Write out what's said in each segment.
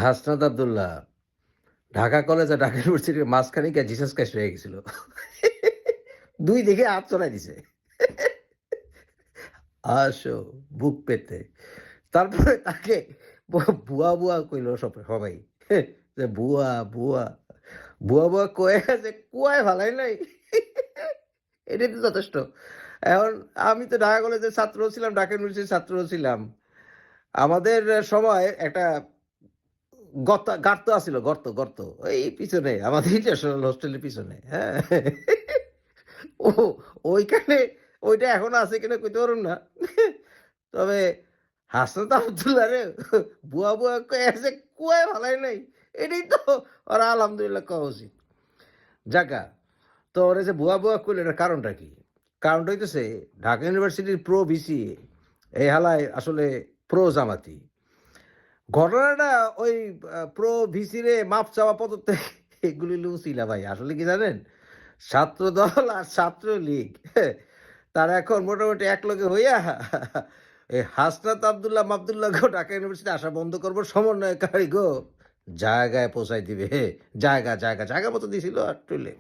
Hasnat Abdullah Dhaka college আর ঢাকা ইউনিভার্সিটির মাঝখানে গিয়ে জিসাস ক্রাইস্ট হয়ে গেছিল। ২ দিকে হাত চড়াই দিছে। আসো বুক পেতে। তারপরে তাকে বুয়া, বুয়া কইল সবাই। যে বুয়া, বুয়া। বুয়া, বুয়া কয়ে যে কুয়ায় ফালাই নাই। এটাই তো যথেষ্ট। এখন আমি তো ঢাকা কলেজের ছাত্রও ছিলাম, ঢাকা ইউনিভার্সিটির ছাত্রও ছিলাম। আমাদের সময় একটা গার্ত আছিল গর্ত। ওই পিছনে আমাদের ইন্টারন্যাশনাল হোস্টেলের পিছনে। হ্যাঁ? ও ওইখানে ওইটা এখনো আছে কিনা কইতে পারুম না। তবে হাসনাত আব্দুল্লাহরে বুয়া, বুয়া কইয়া যে কুয়ায় ফালায় নাই। এটাই তো ওরা আলহামদুলিল্লাহ কওয়া উচিত। যাক তো ওরা যে ভুয়া, ভুয়া কইল এটার কারণটা কি? কারণটা হইতেছে ঢাকা ইউনিভার্সিটির প্রো ভিসি এই হালায় আসলে প্রো জামাতি। ঘটনাটা ওই প্রো ভিসি রে মাপ চাওয়া পদত্যাগ এগুলি লুচিলা ভাই। আসলে কি জানেন? ছাত্রদল আর ছাত্রলীগ তারা এখন মোটামুটি একলগে হইয়া এই হাসনাত আব্দুল্লাহ মাবদুল্লাহকেও ঢাকা ইউনিভার্সিটি আসা বন্ধ করবো সমন্বয়কারী গো জায়গায় পৌঁছাই দিবে। জায়গা মতো দিছিল আর টইলে।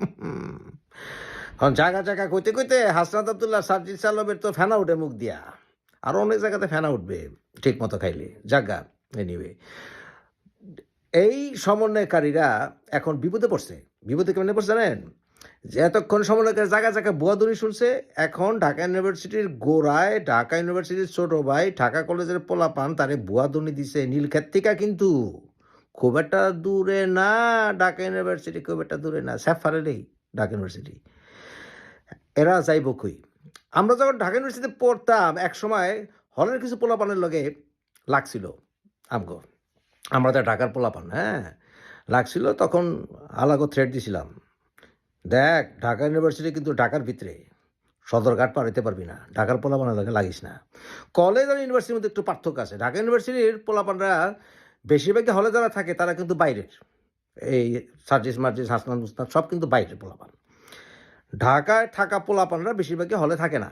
এখন জায়গা কইতে হাসনাত আব্দুল্লাহ সার্জিস আলমের তো ফেনা উঠে মুখ দিয়া। আরো অনেক জায়গাতে ফেনা উঠবে ঠিক মতো খাইলে। জাগা এনিওয়ে এই সমন্বয়কারীরা এখন বিপদে পড়ছে। বিপদে কেমনে পড়ছে জানেন? যে এতক্ষণ সমন্বয়কারী জায়গা বুয়াদুরি শুনছে, এখন ঢাকা ইউনিভার্সিটির গোড়ায় ঢাকা ইউনিভার্সিটির ছোট ভাই ঢাকা কলেজের পোলাপান তারে বুয়াদুনি দিছে নীলক্ষেত থেকে কিন্তু খুব একটা দূরে না। ঢাকা ইউনিভার্সিটি খুব একটা দূরে না, স্যাফারেরই ঢাকা ইউনিভার্সিটি। এরা যাইব কই? আমরা যখন ঢাকা ইউনিভার্সিটিতে পড়তাম একসময় হলের কিছু পোলাপানের লগে লাগছিল আমগো। আমরা তো ঢাকার পোলাপান, হ্যাঁ? লাগছিল তখন আলাগো থ্রেট দিছিলাম। দেখ ঢাকা ইউনিভার্সিটি কিন্তু ঢাকার ভিতরে, সদরঘাট পার হইতে পারবি না, ঢাকার পোলাপানের লগে লাগিস না। কলেজ আর ইউনিভার্সিটির মধ্যে একটু পার্থক্য আছে। ঢাকা ইউনিভার্সিটির পোলাপানরা বেশিরভাগই হলে যারা থাকে তারা কিন্তু বাইরের। এই সার্জিস মার্জিস হাসনাত মুসনাত সব কিন্তু বাইরের পোলাপান। ঢাকায় থাকা পোলাপানরা বেশিরভাগই হলে থাকে না।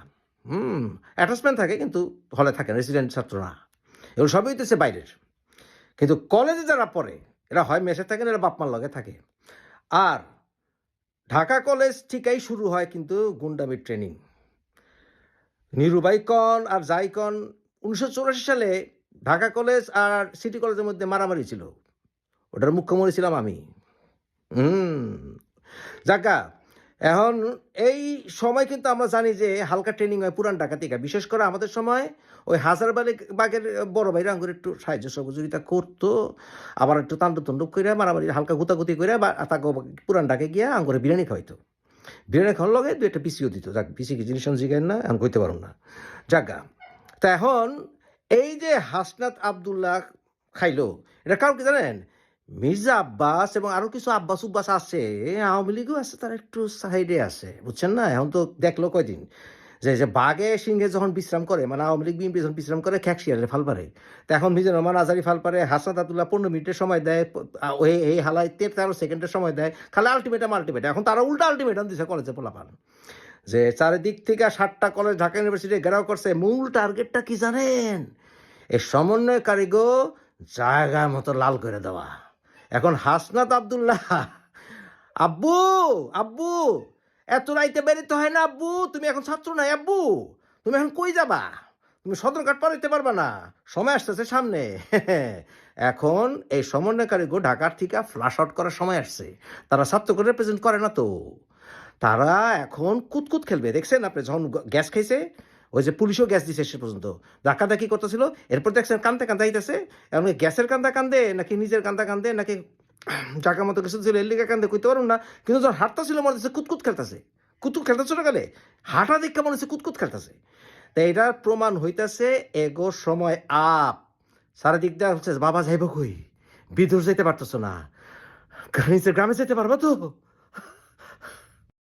অ্যাটাচমেন্ট থাকে কিন্তু হলে থাকে না, রেসিডেন্ট ছাত্র না। এগুলো সবই হইতেছে বাইরের। কিন্তু কলেজে যারা পড়ে এরা হয় মেসে থাকে না, এরা বাপমার লগে থাকে। আর ঢাকা কলেজ ঠিকই শুরু হয় কিন্তু গুন্ডামির ট্রেনিং। নিরুবাই কন আর যাই কন 1984 সালে ঢাকা কলেজ আর সিটি কলেজের মধ্যে মারামারি ছিল। ওটার মুখ্যমন্ত্রী ছিলাম আমি। যাকা এখন এই সময় কিন্তু আমরা জানি যে হালকা ট্রেনিং হয় পুরান ঢাকা থেকে। বিশেষ করে আমাদের সময় ওই হাজারবাগের বড় ভাইরা আঙ্গুর একটু সাহায্য সহযোগিতা করতো। আবার একটু তাণ্ডব করে মারামারি হালকা গুতাগুতি করে বা তাকে পুরান ঢাকায় গিয়া আঙ্গুরে বিরিয়ানি খাওয়াইতো। বিরিয়ানি খাওয়ার লগে দু একটা পিসিও দিত। যাক পিসি কি জিনিস জিগান না আমি কইতে পারব না। যাগা তা এখন এই যে হাসনাত আব্দুল্লাহ খাইলো এটা কারণ কি জানেন? মির্জা আব্বাস এবং আরো কিছু আব্বাস উব্বাস আছে, আওয়ামী লীগও আছে, তারা একটু সাইডে আছে, বুঝছেন না? এখন তো দেখলো কয়দিন যে বাঘে সিংহে যখন বিশ্রাম করে, মানে আওয়ামী লীগ বিএনপি যখন বিশ্রাম করে খ্যাকশিয়ারে ফাল পারে, তো এখন মিজানুর রহমান আজারি ফাল পারে, হাসনাত আব্দুল্লাহ 15 মিনিটের সময় দেয়, এই হালায় 13 সেকেন্ডের সময় দেয়, খালি আলটিমেটাম। এখন তারা উল্টা আলটিমেটাম দিছে কলেজে পোলাপান যে চারিদিক থেকে 7টা কলেজ ঢাকা ইউনিভার্সিটি ঘেরাও করছে। মূল টার্গেটটা কি জানেন? এই সমন্বয়কারীগো জায়গা মতো লাল করে দেওয়া। এখন হাসনাত আব্দুল্লাহ আব্বু আব্বু এত রাইতে বেরোতে হয় না আব্বু, তুমি এখন ছাত্র নাই আব্বু, তুমি এখন কই যাবা? তুমি সদরঘাট পার হইতে পারবা না, সময় আসতেছে সামনে। এখন এই সমন্বয়কারীগো ঢাকার থেকে ফ্লাশ আউট করার সময় আসছে। তারা ছাত্রকে রিপ্রেজেন্ট করে না তো, তারা এখন কুতকুত খেলবে। দেখছেন আপনি যখন গ্যাস খাইছে, ওই যে পুলিশও গ্যাস দিছে সে পর্যন্ত ধাক্কাধাক্কি করতেছিল, এরপর দেখছেন কান্দতে আইতেছে। এখন গ্যাসের কান্দে নাকি নিজের কান্দে নাকি জায়গা মতো কিছু ছিল এর লিগা কান্দে কইতে পারুন না। কিন্তু যখন হাঁটতেছিল মনে হচ্ছে কুতকুত খেলতেছে। কুতকুত খেলতেছে না গেলে হাঁটা দেখে মনে হচ্ছে কুতকুত খেলতেছে। তাই এটার প্রমাণ হইতেছে এগো সময় আপ। সারা দিক দিয়ে হচ্ছে বাবা যাইব কই, বিদুর যেতে পারতেছো না, গ্রামে যেতে পারবো তো?